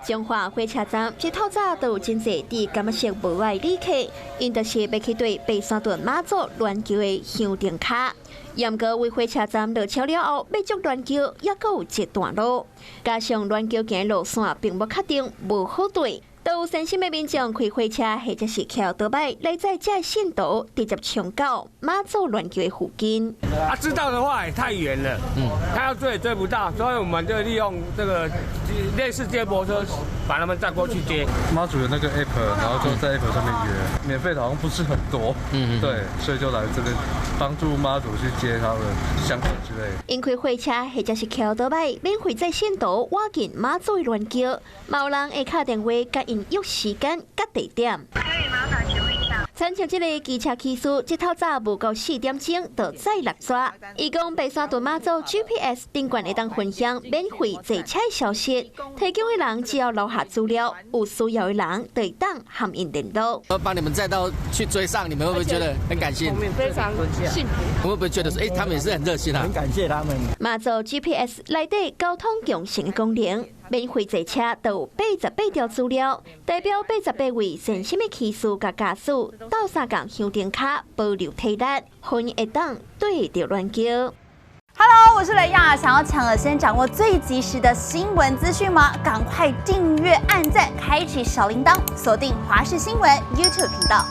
中华火车站一透早都有真侪伫感觉色无爱旅客，因就是要去对白沙屯妈祖銮桥的香灯卡。严格为火车站落桥了后，要足銮桥也阁有一段路，加上銮桥行路线并无确定，无好对。都有善心的民众开火车或者是桥倒摆来在这线道直接冲到妈祖銮桥的附近。知道的话也太远了，他要追也追不到，所以我们就利用这个类似接驳车，把他们载过去接。妈祖有那个 app， 然后就在 app 上面约，免费的好像不是很多，对，所以就来这边帮助妈祖去接他们香火之类的。因开火车或者是桥倒摆免费在线道挖进妈祖的銮桥，有人会打电话甲因约时间、甲地点。可以吗？打请问一下。参照这个机车骑士，一透早无到4点钟就再落抓。伊讲白沙屯妈祖 GPS 顶管会当分享免费坐车的消息，提供的人只要留下资料，有需要的人就会当和因联络。帮你们载到去追上，你们会不会觉得很感谢？非常幸福。会不会觉得说，他们也是很热心啊？很感谢他们。妈祖 GPS 内底交通共乘的功能。免费坐车都有88条资料，代表88位善心的骑士甲驾驶，斗相共香灯卡保留体力，分会当对着銮桥。Hello， 我是雷亚，想要抢先掌握最及时的新闻资讯吗？赶快订阅、按赞、开启小铃铛，锁定华视新闻 YouTube 频道。